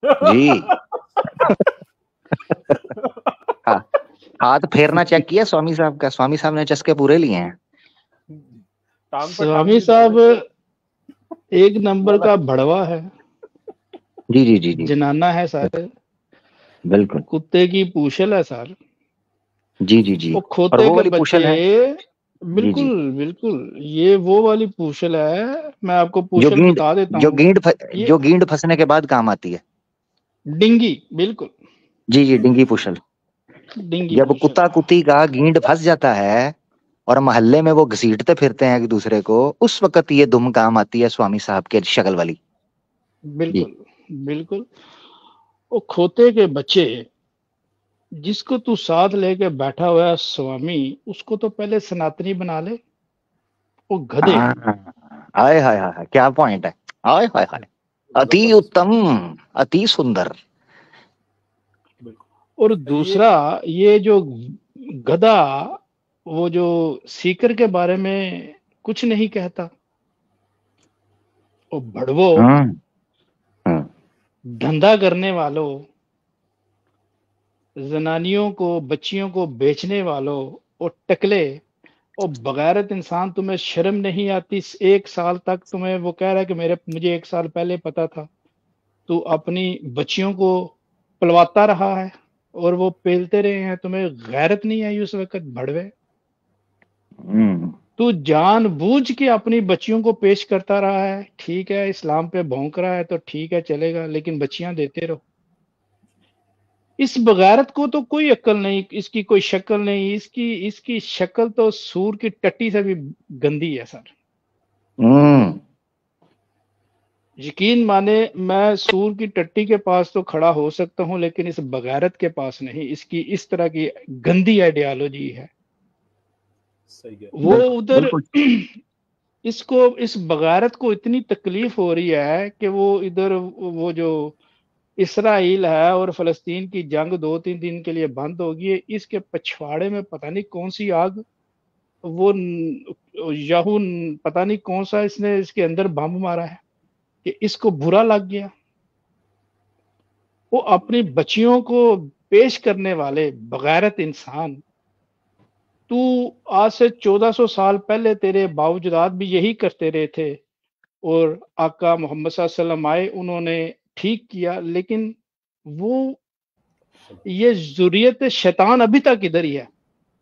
जी। हाँ, हाथ फेरना चेक किया स्वामी साहब का? स्वामी साहब ने चस्के पूरे लिए हैं। स्वामी साहब एक नंबर का भड़वा है। जी जी जी जी, जनाना है सर, बिल्कुल। कुत्ते की पूंछल है सर। जी जी जी, वो और खोते वो के वाली बच्चे, पूछल है। जी बिल्कुल जी, बिल्कुल, ये वो वाली पूंछल है। मैं आपको जो पूंछल गींड बता देता जो हूँ। गींड ये जो गींड फंसने के बाद काम आती है। डिंगी, बिल्कुल जी जी, डिंगी पूछल। डिंगी जब पूंछल। कुत्ता कुत्ती का गींड फंस जाता है और मोहल्ले में वो घसीटते फिरते हैं एक दूसरे को, उस वक्त ये दुम काम आती है स्वामी साहब के शक्ल वाली। जी। बिल्कुल बिल्कुल। वो खोते के बच्चे, जिसको तू साथ लेके बैठा हुआ है स्वामी, उसको तो पहले सनातनी बना ले। वो गधे। हाँ, हाय हाय हाय हाय, क्या पॉइंट है। हाय हाय हाय, अति उत्तम, अति सुंदर। और दूसरा, ये जो गधा, वो जो सीकर के बारे में कुछ नहीं कहता। वो भड़वो, हम्म हम्म धंधा करने वालों, जनानियों को, बच्चियों को बेचने वालों, और टकले और बगैरत इंसान, तुम्हें शर्म नहीं आती? 1 साल तक तुम्हें वो कह रहा है कि मुझे 1 साल पहले पता था। तू अपनी बच्चियों को पलवाता रहा है और वो पेलते रहे हैं, तुम्हें गैरत नहीं आई उस वक्त? भड़वे, हम्म तू जानबूझ के अपनी बच्चियों को पेश करता रहा है। ठीक है, इस्लाम पे भौंक रहा है तो ठीक है, चलेगा, लेकिन बच्चियां देते रहो। इस बगैरत को तो कोई अक्ल नहीं, इसकी कोई शक्ल नहीं। इसकी इसकी शक्ल तो सूर की टट्टी से भी गंदी है सर। हम्म यकीन माने, मैं सूर की टट्टी के पास तो खड़ा हो सकता हूं, लेकिन इस बगैरत के पास नहीं। इसकी इस तरह की गंदी आइडियोलॉजी है। वो बिल्कुल उधर बिल्कुल। इसको, इस बगैरत को इतनी तकलीफ हो रही है कि वो इधर, वो जो इसराइल है और फलस्तीन की जंग 2-3 दिन के लिए बंद होगी, इसके पछवाड़े में पता नहीं कौन सी आग, वो याहू, पता नहीं कौन सा इसने इसके अंदर बम मारा है कि इसको बुरा लग गया। वो अपनी बच्चियों को पेश करने वाले बगैरत इंसान। तू आज से 1400 साल पहले तेरे बावजदाद भी यही करते रहे थे, और आका मोहम्मद सल्लल्लाहु अलैहि वसल्लम आए, उन्होंने ठीक किया, लेकिन वो, ये जुर्रियत शैतान अभी तक इधर ही है।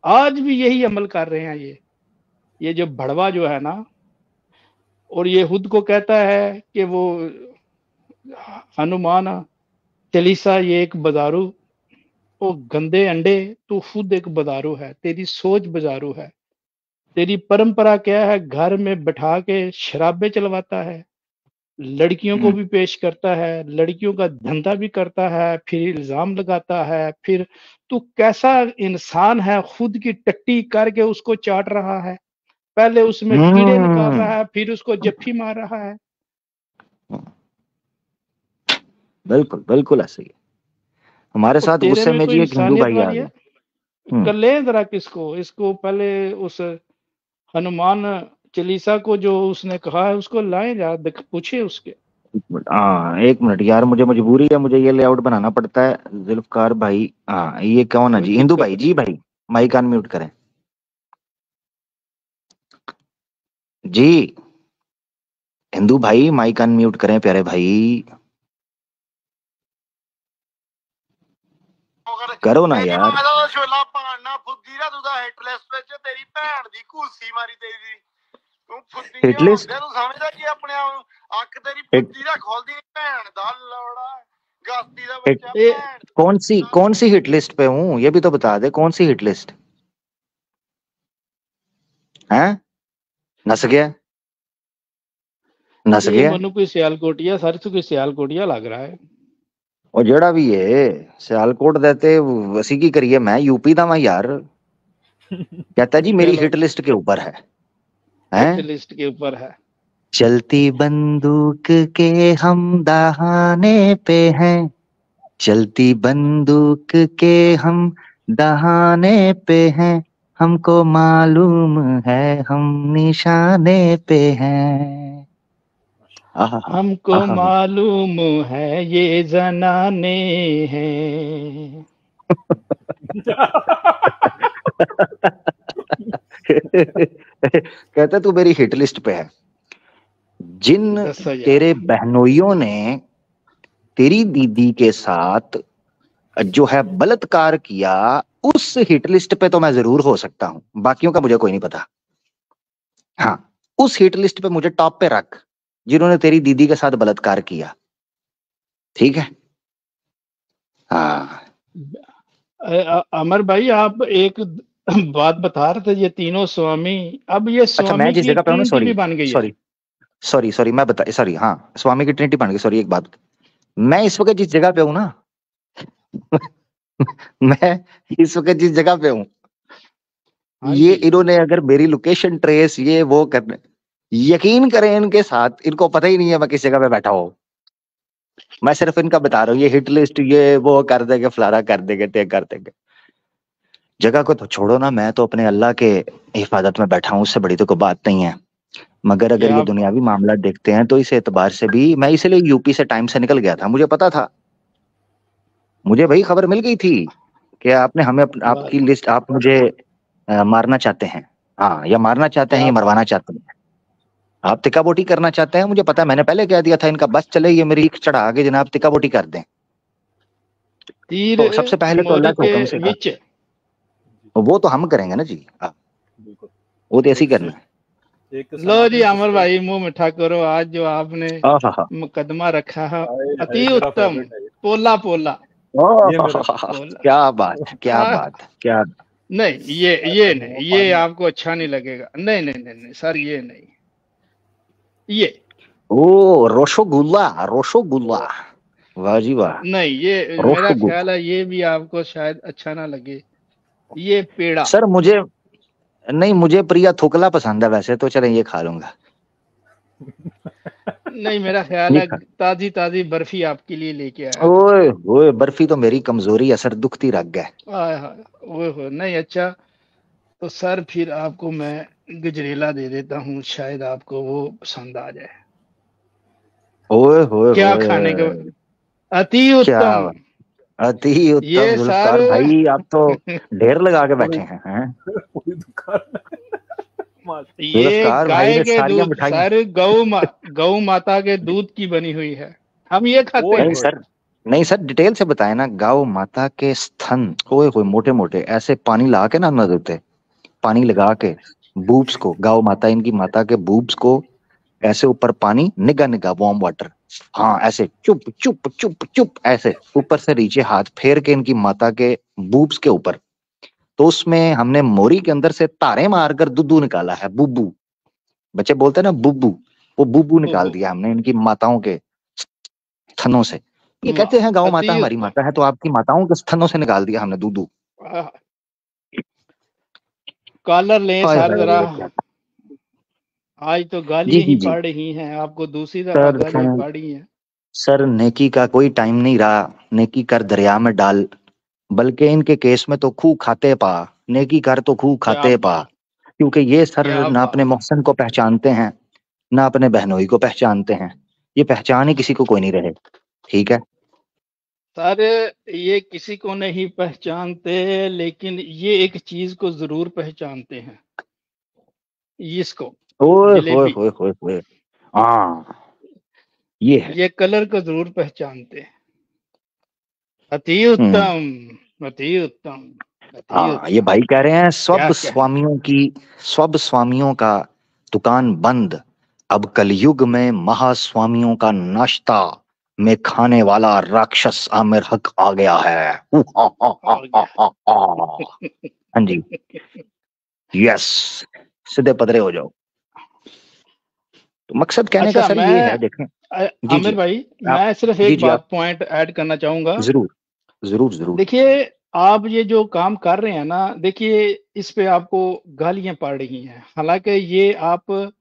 आज भी यही अमल कर रहे हैं ये जो भड़वा जो है ना। और ये खुद को कहता है कि वो हनुमान चालीसा, ये एक बाजारू। ओ गंदे अंडे, तू खुद एक बाजारू है, तेरी सोच बाजारू है। तेरी परंपरा क्या है? घर में बैठा के शराबे चलवाता है, लड़कियों को भी पेश करता है, लड़कियों का धंधा भी करता है, फिर इल्जाम लगाता है। फिर तू कैसा इंसान है? खुद की टट्टी करके उसको चाट रहा है, पहले उसमें कीड़े निकाल हम्म रहा है, फिर उसको जफ्फी मार रहा है। बिल्कुल बिल्कुल ऐसे ही है। हमारे और साथ तेरे गुस्से में में कोई जी एक हिंदू इंसानियत भाई आ वाली गए। है? कर ले जरा किसको, इसको पहले उस हनुमान चालीसा को जो उसने कहा है उसको लाए, जा देख, पूछे उसके। हाँ, एक मिनट यार, मुझे मजबूरी है, मुझे ये लेआउट बनाना पड़ता है। जुल्फकार भाई, हाँ ये कौन है कोई जी? हिंदू दिक्कत भाई नहीं। जी, भाई माइक अनम्यूट करें जी। हिंदू भाई माइक अनम्यूट करें प्यारे भाई, करो ना यार। छोला पाना फुद्दी दा तुदा हिट लिस्ट ਵਿੱਚ ਤੇਰੀ ਭੈਣ ਦੀ ਘੂਸੀ ਮਾਰੀ ਤੇਰੀ। ਤੂੰ ਫੁੱਦੀ हिट ਕਿਉਂ लिस्ट? ਹੁੰਦੇ? ਤੂੰ ਸਮਝਦਾ ਕੀ ਆਪਣੇ ਆਪ ਨੂੰ? ਅੱਖ ਤੇਰੀ ਫੁੱਦੀ ਦਾ ਖੋਲਦੀ ਭੈਣ ਦਾ ਲੋੜਾ, ਗਾਸਤੀ ਦਾ ਬੱਚਾ ए, ਭੈਣ। कौन सी हिट लिस्ट पे हूँ ये भी तो बता दे, कौन सी हिट लिस्ट है? नस गया, नस ये गया। मनु कोई सियालकोटिया, सर से कोई सियालकोटिया लग रहा है। और जड़ा भी है सियालकोट देते वसी की करिए, मैं यूपी दा मैं यार। कहता जी मेरी चलो, हिट लिस्ट के ऊपर है, हिट हैं? लिस्ट के ऊपर है। चलती बंदूक के हम दहाने पे हैं, चलती बंदूक के हम दहाने पे हैं, हमको मालूम है हम निशाने पे हैं। आहा, हमको आहा। मालूम है ये जनाने हैं। कहता तू मेरी हिट लिस्ट पे है। जिन 10,000 तेरे बहनोइयों ने तेरी दीदी के साथ जो है बलात्कार किया, उस हिट लिस्ट पे तो मैं जरूर हो सकता हूं, बाकियों का मुझे कोई नहीं पता। हाँ, उस हिट लिस्ट पे मुझे टॉप पे रख, जिन्होंने तेरी दीदी के साथ बलात्कार किया। ठीक है। हाँ अमर भाई, आप एक बात बता रहे थे, ये तीनों स्वामी, अब ये अच्छा, मैं स्वामी जिस की जगह पे हूँ ना, ट्रिनिटी भी सॉरी बन गई है। सॉरी सॉरी सॉरी, मैं बता, सॉरी, हाँ, स्वामी की ट्रिनिटी बन गई। सॉरी, एक बात, मैं इस वक्त जिस जगह पे हूँ ना, मैं इस वक्त जिस जगह पे हूँ, हाँ ये जी, इन्होंने अगर मेरी लोकेशन ट्रेस ये वो करने, यकीन करें इनके साथ, इनको पता ही नहीं है मैं किस जगह पे बैठा हूँ। मैं सिर्फ इनका बता रहा हूँ, ये हिट लिस्ट ये वो कर देंगे, फलाना कर देंगे, ते कर देंगे। जगह को तो छोड़ो ना, मैं तो अपने अल्लाह के हिफाजत में बैठा हूँ, उससे बड़ी तो कोई बात नहीं है। मगर अगर क्या ये दुनियावी मामला देखते हैं तो इस एतबार से भी मैं इसलिए यूपी से टाइम से निकल गया था। मुझे पता था, मुझे भाई खबर मिल गई थी कि आपने हमें आपकी बात, लिस्ट, आप मुझे मारना चाहते हैं। हाँ, या मारना चाहते हैं क्या या बात, मरवाना चाहते हैं, आप तिक्का बोटी करना चाहते हैं। मुझे पता है, मैंने पहले कह दिया था इनका बस चले, ये मेरी चढ़ा आगे जनाब तिक्का बोटी कर दें। तीर तो सबसे पहले तो मोरी अल्लाह के के हुक्म से विच। वो तो हम करेंगे ना जी। वो तो ऐसे ही करना है। लो जी अमर भाई, मुंह मिठा करो, आज जो आपने आहा, मुकदमा रखा है, अति उत्तम। पोला पोला पोला। क्या बात, क्या आ, बात, क्या। नहीं, ये नहीं, ये आपको अच्छा नहीं लगेगा। नहीं नहीं नहीं नहीं सर, ये नहीं, ये ओ, रोशोगुल्ला, रोशोगुल्ला, वाह जी वाह, नहीं, ये मेरा रोशोगुल्ला। ख्याल है ये भी आपको शायद अच्छा ना लगे। ये पेड़ा। सर मुझे, नहीं, मुझे प्रिया थोकला पसंद है वैसे तो, चलें ये खा लूंगा। नहीं, मेरा ख्याल ये है खा, ताजी ताजी बर्फी आपके लिए लेके आया था। ओए ओए, बर्फी तो मेरी कमजोरी है सर, दुखती रख गए। आय हाय, वो हो नहीं अच्छा। तो सर फिर आपको मैं गजरेला दे देता हूँ, शायद आपको वो पसंद आ जाए। ओए होए क्या होए, खाने के, अति क्या उत्तम। अति उत्तम ये सर जुल्फकार भाई, आप तो ढेर लगा के बैठे हैं। ये जुल्फकार भाई गाय ने के सारियां दूध मिठाइयां। सर, गौ माता के दूध की बनी हुई है, हम ये खाते नहीं हैं। सर, नहीं सर, डिटेल से बताए ना। गौ माता के स्तन, ओए होए, मोटे मोटे ऐसे पानी ला के ना देते, पानी लगा के बूब्स को, गौ माता, इनकी माता के बूब्स को ऐसे ऊपर पानी, निगा निगा वार्म वाटर, हाँ ऐसे चुप चुप चुप चुप, ऐसे ऊपर से नीचे हाथ फेर के इनकी माता के बूब्स के ऊपर, तो उसमें हमने मोरी के अंदर से तारे मारकर दूधू निकाला है, बुब्बू। बच्चे बोलते हैं ना बुब्बू, वो बुब्बू निकाल दिया हमने इनकी माताओं के स्तनों से। ये कहते हैं गौ माता अति हमारी उत्तम। माता है, तो आपकी माताओं के स्तनों से निकाल दिया हमने दूधू। आह, कॉलर लें हाय सर जरा, हाय, क्या। आज तो जी गालियां ही जी जी। पड़ रही हैं, आपको दूसरी दफा सर गालियां सर, पड़ी हैं। सर नेकी का कोई टाइम नहीं रहा, नेकी कर दरिया में डाल, बल्कि इनके केस में तो खूह खाते पा, नेकी कर तो खूह क्या खाते पा। बात, क्योंकि ये सर क्या ना अपने बात। मोहसिन को पहचानते हैं, ना अपने बहनोई को पहचानते हैं, ये पहचान ही किसी को कोई नहीं रहे। ठीक है। सर ये किसी को नहीं पहचानते, लेकिन ये एक चीज को जरूर पहचानते हैं, इसको, ओए होए जलेबी। होए होए होए, हाँ, ये है। ये कलर को जरूर पहचानते हैं। अति हम्म। उत्तम, अति उत्तम, अति हाँ, ये उत्तम। भाई कह रहे हैं क्या सब कहें। स्वामियों की, सब स्वामियों का दुकान बंद, अब कलयुग में महास्वामियों का नाश्ता में खाने वाला राक्षस आमिर हक आ गया है। आ गया। हाँ जी, यस, सीधे पदरे हो जाओ। तो मकसद कहने का अच्छा, सर ये है, देखें। जी आमिर जी, भाई, आप, मैं सिर्फ जी एक जी, आप बात पॉइंट ऐड करना चाहूंगा। जरूर जरूर जरूर। देखिए, आप ये जो काम कर रहे हैं ना, देखिए इस पे आपको गालियां पड़ रही हैं, हालांकि ये आप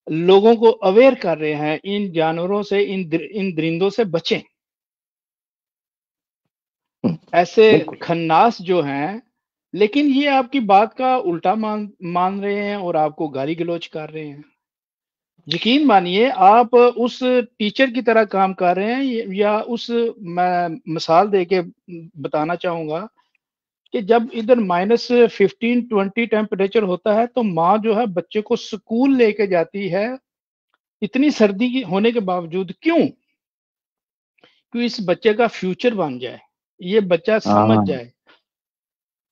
लोगों को अवेयर कर रहे हैं, इन जानवरों से, इन दरिंदों से बचें। ऐसे बिल्कुल। खन्नास जो हैं, लेकिन ये आपकी बात का उल्टा मान मान रहे हैं और आपको गाली गलौज कर रहे हैं। यकीन मानिए आप उस टीचर की तरह काम कर रहे हैं या उस मैं मिसाल देके बताना चाहूँगा कि जब इधर -15-20 टेम्परेचर होता है तो माँ जो है बच्चे को स्कूल लेके जाती है, इतनी सर्दी की होने के बावजूद क्यों? कि इस बच्चे का फ्यूचर बन जाए, ये बच्चा समझ हाँ जाए।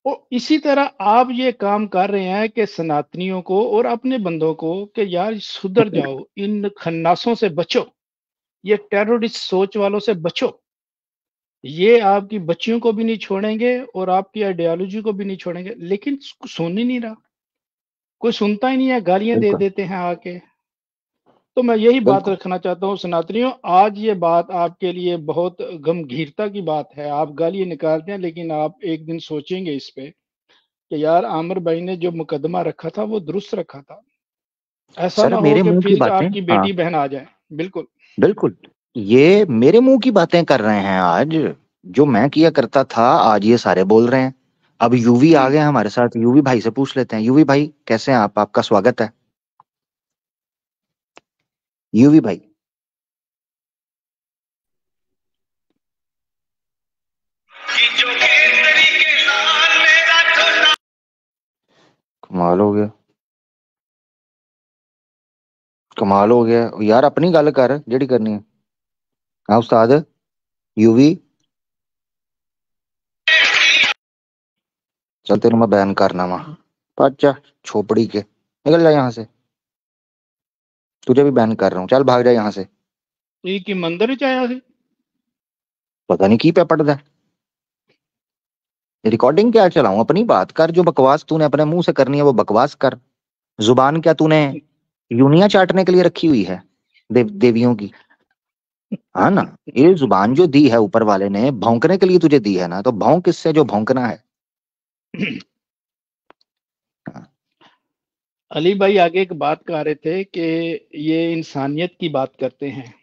और इसी तरह आप ये काम कर रहे हैं कि सनातनियों को और अपने बंदों को कि यार सुधर जाओ, इन खन्नासों से बचो, ये टेररिस्ट सोच वालों से बचो। ये आपकी बच्चियों को भी नहीं छोड़ेंगे और आपकी आइडियोलॉजी को भी नहीं छोड़ेंगे, लेकिन सुन ही नहीं रहा। कोई सुनता ही नहीं है, गालियाँ दे बिल्कुल देते हैं आके। तो मैं यही बात बिल्कुल। रखना चाहता हूँ सनातनियों, आज ये बात आपके लिए बहुत गंभीरता की बात है। आप गालियाँ निकालते हैं लेकिन आप एक दिन सोचेंगे इस पे कि यार आमिर भाई ने जो मुकदमा रखा था वो दुरुस्त रखा था। ऐसा सर ना हो मेरे कि मुंह की फिर बातें, आपकी हाँ बेटी बहन आ जाए। बिल्कुल। बिल्कुल, ये मेरे मुंह की बातें कर रहे हैं आज। जो मैं किया करता था आज ये सारे बोल रहे हैं। अब यूवी आ हुँ। गए हमारे साथ, यूवी भाई से पूछ लेते हैं। यूवी भाई कैसे हैं आप? आपका स्वागत है यूवी भाई। कमाल हो गया, कमाल हो गया यार। अपनी गल कर जेड़ी करनी है। हाँ उस्ताद यूवी, चल तेरे मैं बैन करना वा। अच्छा छोपड़ी के निकल जा यहाँ से, तुझे भी बैन कर रहा हूँ, चल भाग जा यहाँ से। ये कि मंदिर च आया सी? पता नहीं की पे पड़ता है। रिकॉर्डिंग क्या चलाऊं? अपनी बात कर, जो बकवास तूने अपने मुंह से करनी है वो बकवास कर। जुबान क्या तूने यूनियां चाटने के लिए रखी हुई है देवियों की? हाँ ना, ये जुबान जो दी है ऊपर वाले ने भौंकने के लिए तुझे दी है ना, तो भौंक किससे जो भौंकना है। हाँ, अली भाई आगे एक बात कह रहे थे कि ये इंसानियत की बात करते हैं।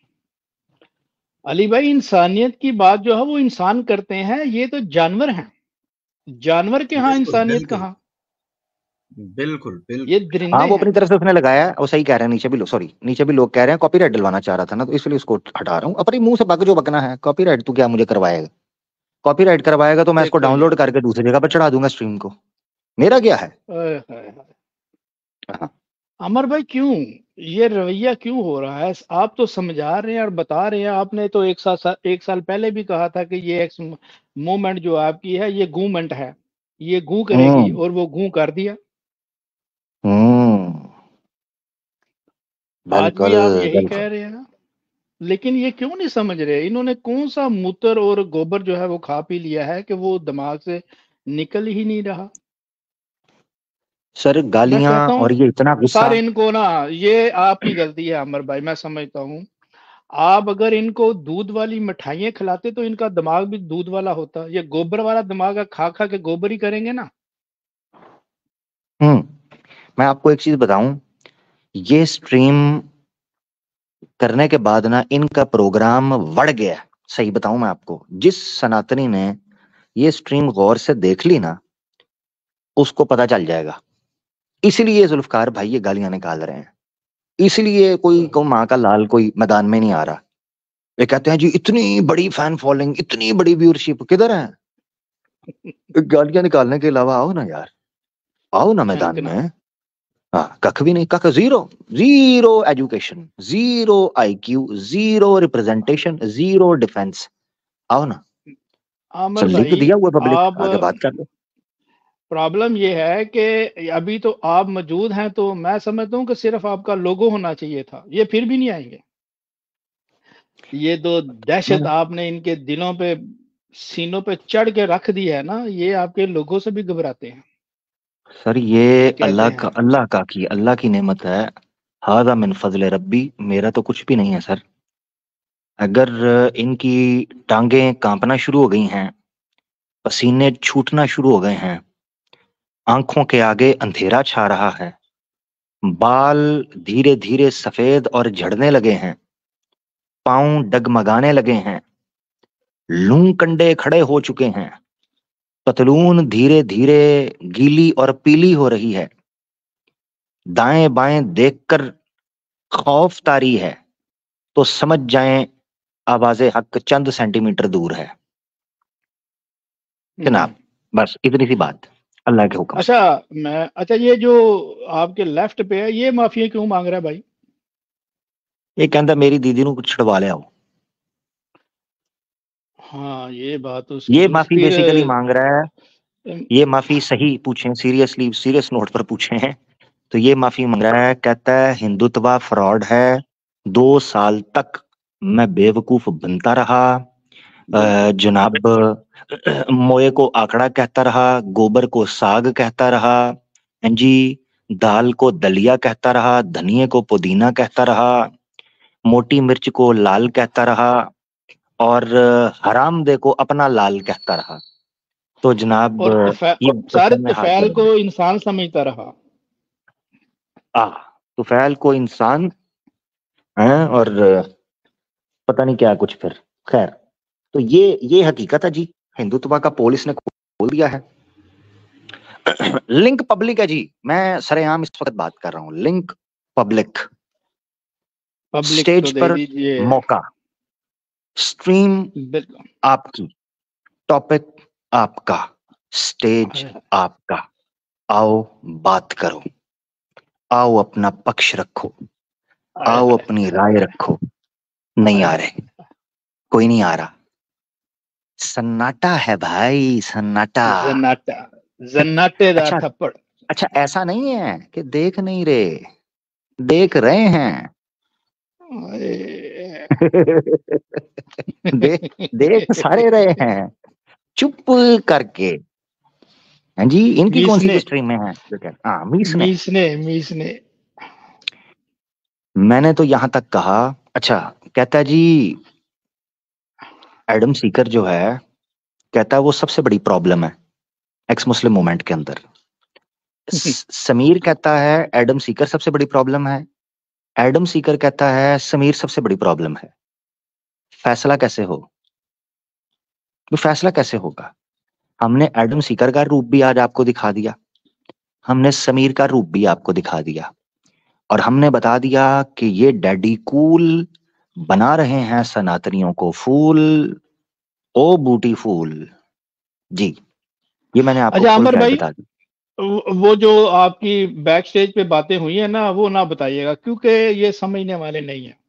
अली भाई इंसानियत की बात जो है वो इंसान करते हैं, ये तो जानवर हैं। जानवर के यहाँ बिल्कुल इंसानियत बिल्कुल कहाँ? बिल्कुल ये बिल्कुल। हाँ दरिंदे वो हैं। अपनी तरफ से उसने लगाया है, वो सही कह रहे हैं। नीचे भी लोग, सॉरी नीचे भी लोग कह रहे हैं कॉपीराइट डलवाना चाह रहा था ना, तो इसलिए उसको हटा रहा हूँ। अपने मुंह से बक जो बकना है। कॉपीराइट तू क्या मुझे करवाएगा? कॉपीराइट करवाएगा तो मैं इसको देखो ये डाउनलोड करके दूसरी जगह पर चढ़ा दूंगा स्ट्रीम को। मेरा क्या है? ओए होए होए। हाँ। अमर भाई क्यों ये रवैया क्यों हो रहा है? आप तो समझा रहे हैं और बता रहे हैं। आपने तो एक साल पहले भी कहा था कि ये एक्स मूवमेंट जो आपकी है ये गूमेंट है, ये गू करेगी, हम्म और वो गू कर दिया। हम्म। आज भी बिल्कुल आप यही बिल्कुल। कह रहे हैं ना। लेकिन ये क्यों नहीं समझ रहे? इन्होंने कौन सा मूत्र और गोबर जो है वो खा पी लिया है कि वो दिमाग से निकल ही नहीं रहा। सर मैं गालियां कहता हूँ और ये इतना सर गुस्सा। इनको ना, ये आपकी गलती है अमर भाई, मैं समझता हूँ। आप अगर इनको दूध वाली मिठाइयाँ खिलाते तो इनका दिमाग भी दूध वाला होता। ये गोबर वाला दिमाग है, खा खा के गोबर ही करेंगे ना। मैं आपको एक चीज बताऊं, ये स्ट्रीम करने के बाद ना इनका प्रोग्राम बढ़ गया। सही बताऊं मैं आपको, जिस सनातनी ने ये स्ट्रीम गौर से देख ली ना उसको पता चल जाएगा। इसलिए जुल्फकार भाई ये गालियां निकाल रहे हैं। इसलिए कोई माँ का लाल कोई मैदान में नहीं आ रहा। ये कहते हैं जी इतनी बड़ी फैन फॉलोइंग, इतनी बड़ी व्यूअरशिप किधर है? गालियां निकालने के अलावा आओ ना यार, आओ ना मैदान फेंकना। में। हाँ कख भी नहीं, कख zero. Zero education, zero IQ, zero representation, zero defence. आओ ना, आमिर सर लिंक भाई दिया हुआ पब्लिक, आप, आगे बात कर लो। प्रॉब्लम ये है कि अभी तो आप मौजूद हैं तो मैं समझता हूँ कि सिर्फ आपका लोगो होना चाहिए था, ये फिर भी नहीं आएंगे। ये तो दहशत आपने इनके दिलों पे, सीनों पे चढ़ के रख दी है ना, ये आपके लोगों से भी घबराते हैं। सर ये कहते हैं अल्लाह की नेमत है। हादा मिन फजल रब्बी, मेरा तो कुछ भी नहीं है सर। अगर इनकी टांगें कांपना शुरू हो गई हैं, पसीने छूटना शुरू हो गए हैं, आंखों के आगे अंधेरा छा रहा है, बाल धीरे धीरे सफेद और झड़ने लगे हैं, पांव डगमगाने लगे हैं, लू कंडे खड़े हो चुके हैं, पतलून धीरे धीरे गीली और पीली हो रही है, दाएं बाएं देखकर खौफ तारी है तो समझ जाएं आवाज़े हक चंद सेंटीमीटर दूर है। जनाब बस इतनी सी बात, अल्लाह के हुक्म से। अच्छा ये जो आपके लेफ्ट पे है ये माफिया क्यों मांग रहा है भाई? ये कहता मेरी दीदी को छुड़वा ले आओ। हाँ ये बात ये उसकी माफी फिर बेसिकली मांग रहा है, ये माफी सही पूछें, सीरियसली सीरियस नोट पर पूछे हैं तो ये माफी मांग रहा है। कहता है हिंदुत्व फ्रॉड है, 2 साल तक मैं बेवकूफ बनता रहा, जनाब मोए को आंकड़ा कहता रहा, गोबर को साग कहता रहा, हैं जी, दाल को दलिया कहता रहा, धनिये को पुदीना कहता रहा, मोटी मिर्च को लाल कहता रहा, और हरामदे को अपना लाल कहता रहा। तो जनाब और ये सारे में हाथ तुफैल जोड़ को इंसान समझता रहा। आ तुफैल को इंसान है, और पता नहीं क्या कुछ फिर। खैर, तो ये हकीकत है जी, हिंदुत्व का पोल इसने खोल दिया है। लिंक पब्लिक है जी, मैं सरेआम इस वक्त बात कर रहा हूँ, लिंक पब्लिक। पब्लिक स्टेज तो दे पर दीजिए। मौका, स्ट्रीम बिल्कुल। आपकी, टॉपिक आपका, स्टेज आपका। आओ बात करो, आओ अपना पक्ष रखो, आओ अपनी राय रखो। नहीं आ रहे, कोई नहीं आ रहा, सन्नाटा है भाई, सन्नाटा। जन्नाटा, जन्नाटेदार अच्छा थप्पड़। अच्छा, ऐसा नहीं है कि देख नहीं रहे, देख रहे हैं। देख सारे रहे हैं, चुप करके। हाँ जी, इनकी कौन सी मीसने स्ट्रीम में है? हाँ, मीसने। मीसने मीसने। मैंने तो यहां तक कहा, अच्छा कहता है जी, एडम सीकर जो है, कहता है वो सबसे बड़ी प्रॉब्लम है एक्स मुस्लिम मूवमेंट के अंदर। समीर कहता है एडम सीकर सबसे बड़ी प्रॉब्लम है, एडम सीकर कहता है समीर सबसे बड़ी प्रॉब्लम है। फैसला कैसे हो? तो फैसला कैसे होगा? हमने एडम सीकर का रूप भी आज आपको दिखा दिया, हमने समीर का रूप भी आपको दिखा दिया, और हमने बता दिया कि ये डैडी कूल बना रहे हैं सनातनियों को फूल, ओ ब्यूटीफुल। जी, ये मैंने आपको अच्छा फुल अमर फैक्ट भाई, बता दी। वो जो आपकी बैक स्टेज पे बातें हुई है ना वो ना बताइएगा, क्योंकि ये समझने वाले नहीं है।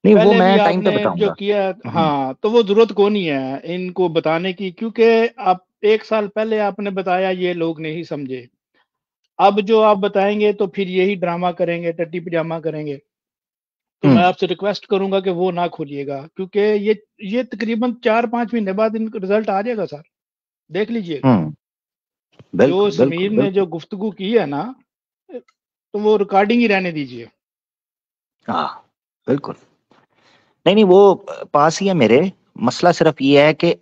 नहीं, वो पहले भी मैं टाइम पे आपने जो बताऊंगा। किया, हम्म, हाँ, तो वो जरूरत को नहीं है इनको बताने की, क्योंकि आप 1 साल पहले आपने बताया ये लोग नहीं समझे। अब जो आप बताएंगे तो फिर यही ड्रामा करेंगे, टट्टी पजामा करेंगे। तो मैं हम्म, आपसे रिक्वेस्ट करूंगा कि वो ना खोलिएगा, क्योंकि ये तकरीबन 4-5 महीने बाद इनका रिजल्ट आ जाएगा सर, देख लीजिएगा। हम्म, जो बिल्कुल समीर बिल्कुल ने जो बिल्कुल। गुफ्तगू की है ना, तो वो रिकॉर्डिंग ही रहने दीजिए। हाँ बिल्कुल। नहीं नहीं, वो पास ही है मेरे। मसला सिर्फ ये है कि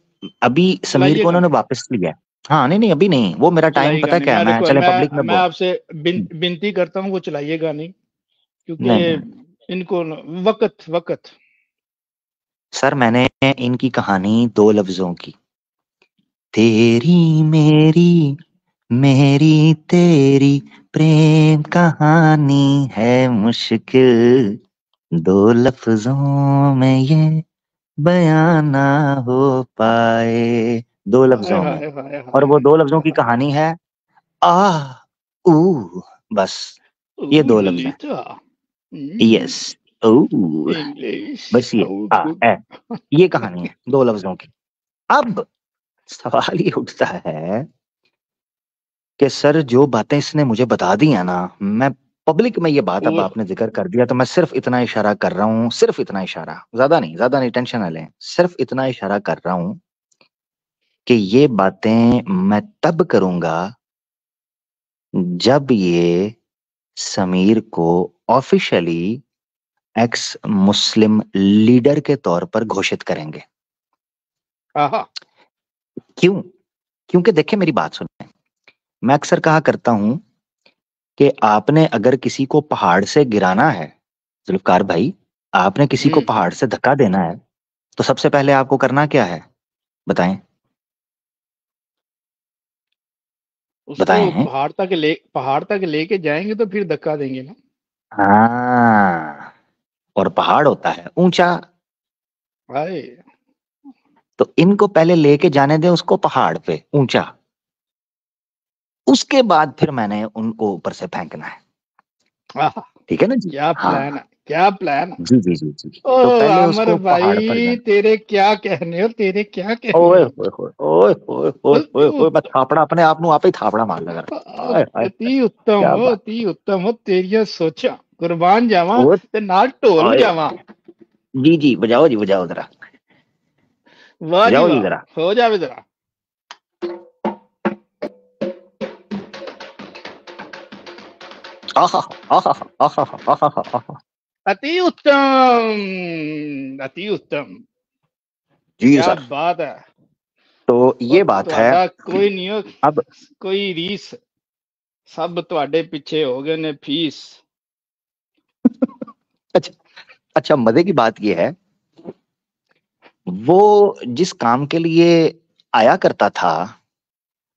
अभी समीर को चलाइएगा उन्होंने नहीं, वापस लिया है। हाँ नहीं नहीं, अभी नहीं, वो मेरा टाइम चलाइएगा पता है नहीं। क्या है, मैं मैं देखो, चले पब्लिक में मैं बोल। आपसे विनती करता हूँ, वो चलाइएगा नहीं, नहीं नहीं क्योंकि इनको वक्त वक्त। सर, मैंने इनकी कहानी 2 लफ्जों की, तेरी मेरी, मेरी तेरी प्रेम कहानी है मुश्किल, 2 लफ्जों में ये बयां ना हो पाए, दो हाय लफ्जों में। हाय हाय और हाय वो 2 लफ्जों की हाय। कहानी है, आ ऊ, बस ये ओ 2 लफ्ज हैं। ललिता, यस, ऊ, इंग्लिश बस ये हाउ आ गुड। है, ये कहानी है 2 लफ्जों की। अब सवाल ये उठता है कि सर जो बातें इसने मुझे बता दी है ना, मैं पब्लिक में ये बात, अब और आपने जिक्र कर दिया तो मैं सिर्फ इतना इशारा कर रहा हूँ, सिर्फ इतना इशारा, ज्यादा नहीं, टेंशन ना लें, सिर्फ इतना इशारा कर रहा हूँ कि ये बातें मैं तब करूंगा जब ये समीर को ऑफिशियली एक्स मुस्लिम लीडर के तौर पर घोषित करेंगे। हाँ, क्यों? क्योंकि देखिए मेरी बात सुनिए, मैं अक्सर कहा करता हूं कि आपने अगर किसी को पहाड़ से गिराना है, जुल्फकार भाई, आपने किसी को पहाड़ से धक्का देना है तो सबसे पहले आपको करना क्या है? बताएं, उसको बताएं। पहाड़ तक लेके जाएंगे तो फिर धक्का देंगे ना। हाँ, और पहाड़ होता है ऊंचा, हाय तो इनको पहले लेके जाने दें उसको पहाड़ पे ऊंचा, उसके बाद फिर मैंने उनको ऊपर से फेंकना है। आहा, ठीक है ना जी? क्या प्लान हाँ है, क्या प्लान है। जी जी जी जी। ओ तो पहले अमर उसको पहाड़ पर भाई, जाना। तेरे क्या कहने हो, तेरे क्या कहने ओए हो। होए होए ओए होए होए होए अति होए, मैं उत्तम, थापड़ा अपने आप नु आप ही थापड़ा मार लगा। हाय हाय, अति उत्तम क्या हो, बात। अति उत्तम हो, तेरिया सोचा कुर्बान जावा ओए ते नाल ढोल ओए, बजावा। जी जी बजाओ जी, बजाओ जरा, वाह जी बजाओ जी वाह, जरा। हो जावे जरा। आहा आहा आहा आहा आहा। अति उत्तम, अति उत्तम, जी क्या सर। बात है। तो ਉਹ ये बात है। ਤੁਹਾਡਾ ਕੋਈ ਨਹੀਂ ਹੋ, अब ਕੋਈ ਰੀਸ, ਸਭ ਤੁਹਾਡੇ ਪਿੱਛੇ ਹੋ ਗਏ ਨੇ ਫੀਸ। अच्छा अच्छा, मजे की बात ये है, वो जिस काम के लिए आया करता था,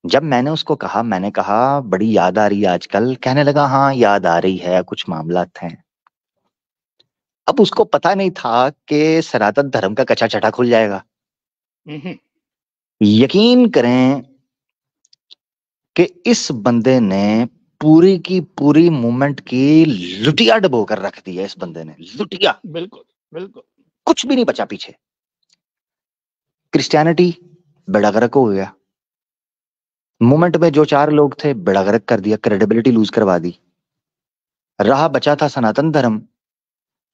जब मैंने उसको कहा, मैंने कहा बड़ी याद आ रही है आजकल, कहने लगा हाँ याद आ रही है, कुछ मामलात हैं। अब उसको पता नहीं था कि सनातन धर्म का कच्चा छटा खुल जाएगा। हम्म, यकीन करें कि इस बंदे ने पूरी की पूरी मूवमेंट की लुटिया डबो कर रख दी है। इस बंदे ने लुटिया, बिल्कुल बिल्कुल। कुछ भी नहीं बचा पीछे। क्रिश्चियनिटी बेड़ा गर्क हो गया, मूवमेंट में जो चार लोग थे बेड़ा गर्क कर दिया, क्रेडिबिलिटी लूज करवा दी। रहा बचा था सनातन धर्म,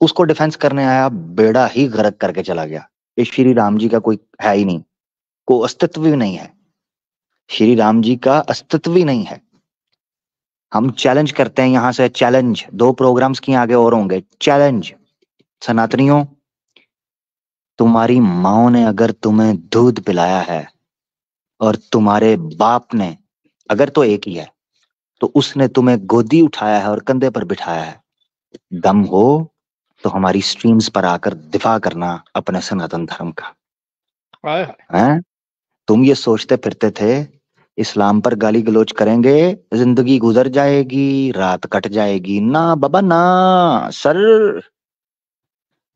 उसको डिफेंस करने आया, बेड़ा ही गर्क करके चला गया। ये श्री राम जी का कोई है ही नहीं, कोई अस्तित्व भी नहीं है, श्री राम जी का अस्तित्व ही नहीं है। हम चैलेंज करते हैं यहां से, चैलेंज 2 प्रोग्राम्स की आगे और होंगे, चैलेंज सनातनियों, तुम्हारी माओ ने अगर तुम्हें दूध पिलाया है और तुम्हारे बाप ने, अगर तो एक ही है, तो उसने तुम्हें गोदी उठाया है और कंधे पर बिठाया है, दम हो तो हमारी स्ट्रीम्स पर आकर दिफा करना अपने सनातन धर्म का। हाय हाय, हैं? तुम ये सोचते फिरते थे इस्लाम पर गाली गलौज करेंगे जिंदगी गुजर जाएगी, रात कट जाएगी, ना बाबा ना। सर,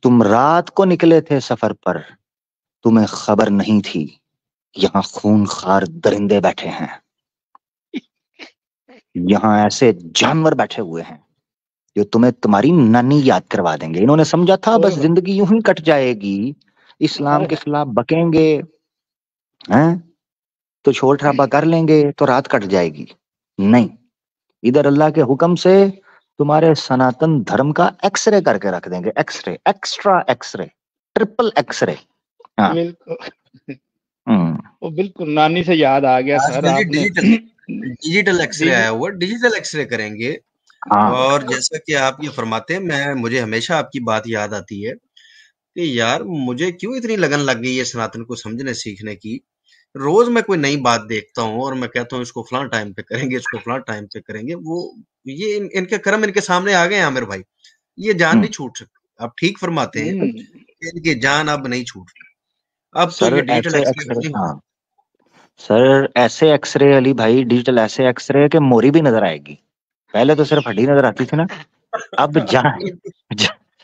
तुम रात को निकले थे सफर पर, तुम्हें खबर नहीं थी यहाँ खूंखार दरिंदे बैठे हैं, यहाँ ऐसे जानवर बैठे हुए हैं जो तुम्हें तुम्हारी नानी याद करवा देंगे। इन्होंने समझा था ओए बस होए, जिंदगी यूं ही कट जाएगी, इस्लाम हाय के हाय, खिलाफ बकेंगे, हैं, तो शोर शराबा कर लेंगे तो रात कट जाएगी। नहीं, इधर अल्लाह के हुक्म से तुम्हारे सनातन धर्म का एक्सरे करके रख देंगे, x ray, extra x ray, triple x ray. हाँ। बिल्कुल। हम्म। वो बिल्कुल नानी से याद आ गया सर आजकल जी आपने। डिजिटल एक्सरे डिजी आया हुआ, डिजिटल एक्सरे करेंगे। हाँ और जैसा कि आप ये फरमाते हैं, मुझे हमेशा आपकी बात याद आती है कि यार मुझे क्यों इतनी लगन लग गई है सनातन को समझने सीखने की। रोज मैं कोई नई बात देखता हूँ और मैं कहता हूँ इसको फलां टाइम पे करेंगे, इसको फलां टाइम पे करेंगे। वो ये इनके कर्म इनके सामने आ गए हैं आमिर भाई, ये जान हम्म, नहीं छूट सकती। आप ठीक फरमाते हैं हम्म, कि इनकी जान अब नहीं छूट रही। अब तो सर ये डिजिटल ऐसे एक्सरे एक्सरे, होने ही हाँ वाले। सर ऐसे एक्सरे अली भाई, डिजिटल ऐसे एक्सरे के मोरी भी नजर आएगी। पहले तो सिर्फ हड्डी नजर आती थी ना, अब जहाँ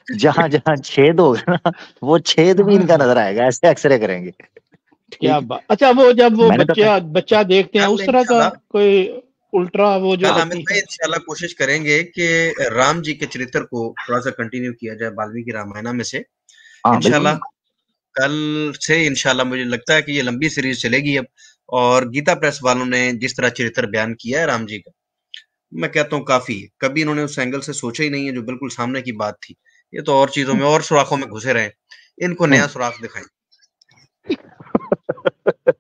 जहाँ जहाँ छेद होगा ना, वो छेद भी हाय इनका हाय, नजर आएगा, ऐसे एक्सरे करेंगे। क्या ठीक। बात। अच्छा, वो जब वो मैंने तो बच्चा बच्चा देखते हैं कल उस तरह का इंशाल्लाह, कोई उल्ट्रा वो जो कल आमिर होती भाई है। इंशाल्लाह कोशिश करेंगे कि राम जी के चरित्र को थोड़ा सा कंटिन्यू किया जाए वाल्मीकि रामायण में से। हाँ इंशाल्लाह बिल्कुल। कल से इंशाल्लाह मुझे लगता है कि ये लंबी सीरीज चलेगी अब। और गीता प्रेस वालों ने जिस तरह चरित्र बयान किया है राम जी का, मैं कहता हूँ काफी है। कभी इन्होंने उस एंगल से सोचा ही नहीं है जो बिल्कुल सामने की बात थी। ये तो और चीजों में और सुराखों में घुसे रहे, इनको हम्म। नया सुराख दिखाएं।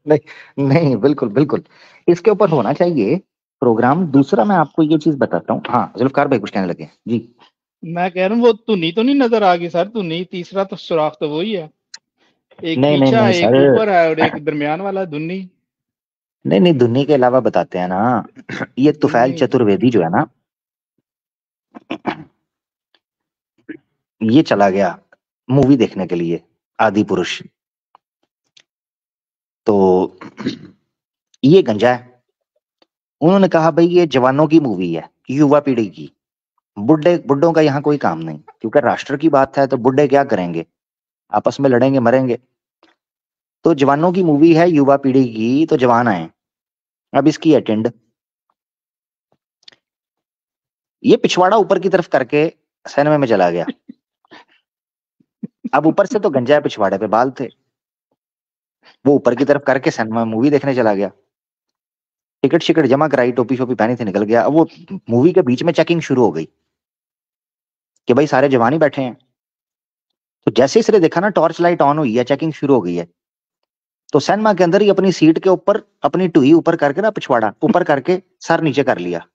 नहीं नहीं, बिल्कुल बिल्कुल, इसके ऊपर होना चाहिए प्रोग्राम। दूसरा मैं आपको ये चीज बताता हूँ, हाँ जुल्फकार भाई कुछ कहने लगे जी। मैं कह रहा हूँ वो धुनी तो नहीं नजर आ गई सर, धुनी तीसरा तो सुराख तो वही है, एक नहीं नहीं पीछा नहीं एक सर, ऊपर है और एक दरमियान वाला धुनी। नहीं नहीं, धुनी के अलावा बताते हैं ना। ये तुफैल नहीं, चतुर्वेदी जो है ना, ये चला गया मूवी देखने के लिए, आदि पुरुष। तो ये गंजा है, उन्होंने कहा भाई ये जवानों की मूवी है, युवा पीढ़ी की, बुढ़े बुड्ढों का यहाँ कोई काम नहीं, क्योंकि राष्ट्र की बात है तो बुढ़े क्या करेंगे, आपस में लड़ेंगे मरेंगे। तो जवानों की मूवी है, युवा पीढ़ी की, तो जवान आए। अब इसकी अटेंड, ये पिछवाड़ा ऊपर की तरफ करके सिनेमा में चला गया। अब ऊपर से तो गंजा पिछवाड़े पे बाल थे, वो ऊपर की तरफ करके सिनेमा मूवी देखने चला गया। टिकट शिकट जमा कराई, टोपी शोपी पहनी थी, निकल गया। अब वो मूवी के बीच में चेकिंग शुरू हो गई कि भाई सारे जवान ही बैठे हैं। तो जैसे इसने देखा ना टॉर्च लाइट ऑन हुई है, चेकिंग शुरू हो गई है, तो सिनेमा के अंदर ही अपनी सीट के ऊपर अपनी टुई ऊपर करके ना, पिछवाड़ा ऊपर करके सर नीचे कर लिया।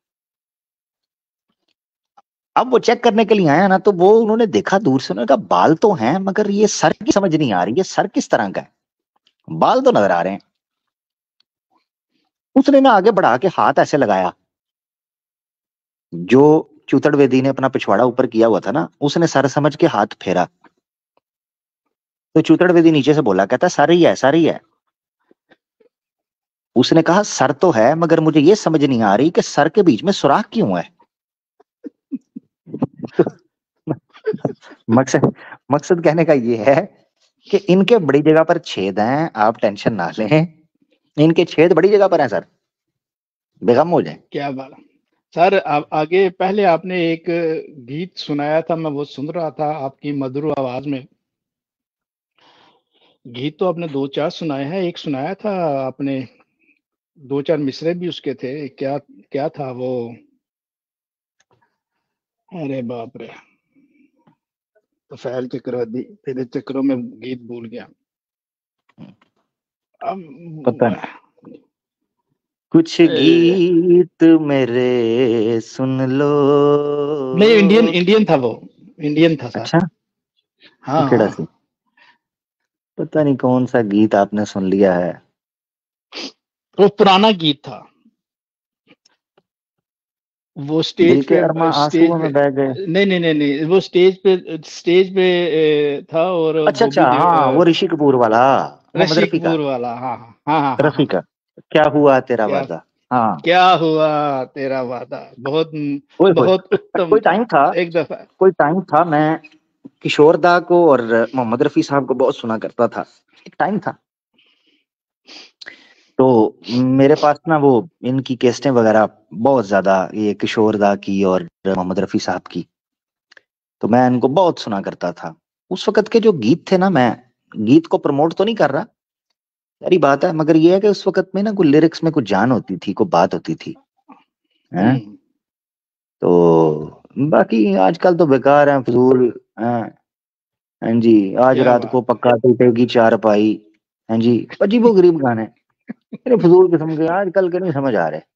अब वो चेक करने के लिए आया ना, तो वो उन्होंने देखा दूर से, उन्होंने कहा बाल तो हैं मगर ये सर की समझ नहीं आ रही, ये सर किस तरह का है, बाल तो नजर आ रहे हैं। उसने ना आगे बढ़ा के हाथ ऐसे लगाया, जो चूतड़ वेदी ने अपना पिछवाड़ा ऊपर किया हुआ था ना, उसने सर समझ के हाथ फेरा। तो चूतड़ वेदी नीचे से बोला, कहता सर ही है, सर ही है। उसने कहा सर तो है मगर मुझे ये समझ नहीं आ रही कि सर के बीच में सुराख क्यों है। मकसद मकसद कहने का ये है कि इनके बड़ी जगह पर छेद हैं, आप टेंशन ना लें, इनके छेद बड़ी जगह पर हैं सर, बेगम हो जाए। क्या बात सर। आगे पहले आपने एक गीत सुनाया था, मैं वो सुन रहा था आपकी मधुर आवाज में। गीत तो आपने 2-4 सुनाए हैं, एक सुनाया था आपने, 2-4 मिसरे भी उसके थे। क्या क्या था वो? अरे बाप रे, तो फैल चक्रवर्ती तेरे चक्रों में गीत भूल गया। पता अब नहीं, कुछ गीत मेरे सुन लो। नहीं, इंडियन था वो, इंडियन था सर। अच्छा, हाँ केड़ा हाँ, सी, पता नहीं कौन सा गीत आपने सुन लिया है। वो पुराना गीत था। वो दिल स्टेज के अरमा पे, स्टेज आंसुओं पे, में बह गए। नहीं नहीं नहीं नहीं, वो स्टेज पे था, और अच्छा बॉबी अच्छा, हाँ वो ऋषि कपूर वाला, मोहम्मद ऋषि रफी का, कपूर वाला। हाँ हाँ हाँ हाँ हाँ रफी हाँ। का, क्या हुआ तेरा क्या वादा। हाँ, क्या हुआ तेरा वादा, बहुत ओए होए, बहुत उत्तम कोई था। टाइम था, एक दफा कोई टाइम था मैं किशोर दा को और मोहम्मद रफी साहब को बहुत सुना करता था, एक टाइम था। तो मेरे पास ना वो इनकी केस्टें वगैरह बहुत ज्यादा, ये किशोर दा की और मोहम्मद रफी साहब की, तो मैं इनको बहुत सुना करता था। उस वक्त के जो गीत थे ना, मैं गीत को प्रमोट तो नहीं कर रहा, सारी बात है, मगर ये है कि उस वक्त में ना कोई लिरिक्स में कुछ जान होती थी, कोई बात होती थी, हैं? तो बाकी आजकल तो बेकार है, फजूल हैं। हाँ जी, आज क्या रात को बात पक्का टूटेगी चारपाई, हाँ जी, अजीबो गरीब गाने, अरे फजूल किस्म के आजकल के नहीं समझ आ रहे। है।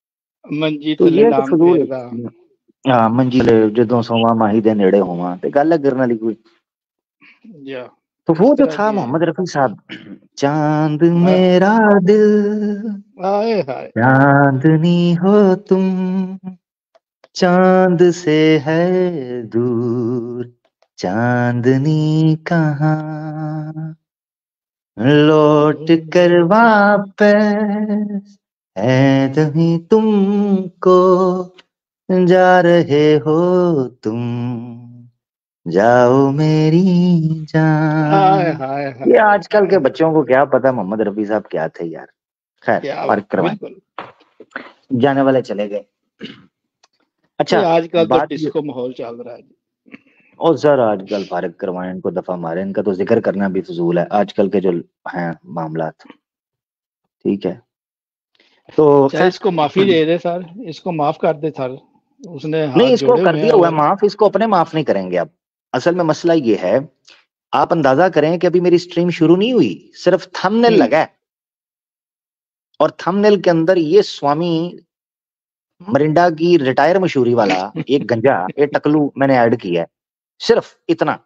मंजीत तो ये है कि लीलाम फजूल, फेरदा। हाँ मंजिल जदों सोवा माही दे नेड़े होवा, ते गल करने वाली कोई। या तो इस वो जो तरह था के मोहम्मद रफी साहब, चांद हाँ, मेरा दिल, हाय हाय। चांदनी हो तुम, चांद से है दूर चांदनी कहाँ, लौट कर वापस है नहीं तुमको, जा रहे हो तुम, जाओ मेरी हाय जान। हाय ये हाय आजकल के हाय। बच्चों को क्या पता मोहम्मद रफी साहब क्या थे यार। खैर क्या फर्क बात, करवाएं, बिल्कुल। जाने वाले चले गए। ये अच्छा, आजकल तो बात ये, डिस्को माहौल चल रहा है। और सर आजकल फारिग करवाएं इनको, दफा मारे, इनका तो जिक्र करना भी फजूल है आजकल के जो हैं मामलात। ठीक है, तो सर खैर, इसको माफी दे दे सर, इसको माफ कर दे सर, उसने नहीं हाथ इसको जोड़े कर हुए हैं। दिया हुआ है और माफ, इसको अपने माफ नहीं करेंगे अब। असल में मसला ये है, आप अंदाजा करें कि अभी मेरी स्ट्रीम शुरू नहीं हुई, सिर्फ थंबनेल लगा है, और थंबनेल के अंदर ये स्वामी मरिंडा की रिटायर मशहूरी वाला एक गंजा, एक टकलू मैंने ऐड किया है, सिर्फ इतना।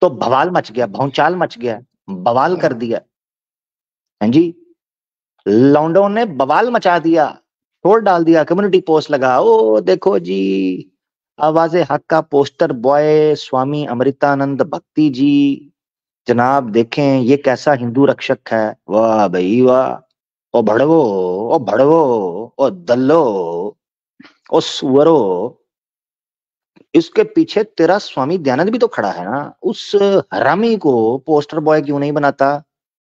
तो बवाल मच गया, भौचाल मच गया, बवाल कर दिया। हाँ जी, लॉन्डो ने बवाल मचा दिया, छोड़ डाल दिया, कम्युनिटी पोस्ट लगा, ओ देखो जी, आवाज़े हक का पोस्टर बॉय स्वामी अमृतानंद भक्ति जी, जनाब देखें ये कैसा हिंदू रक्षक है, वाह भाई वाह, ओ भड़वो, ओ भड़वो, ओ दल्लो, ओ सुअरो, इसके पीछे तेरा स्वामी दयानंद भी तो खड़ा है ना, उस हरामी को पोस्टर बॉय क्यों नहीं बनाता?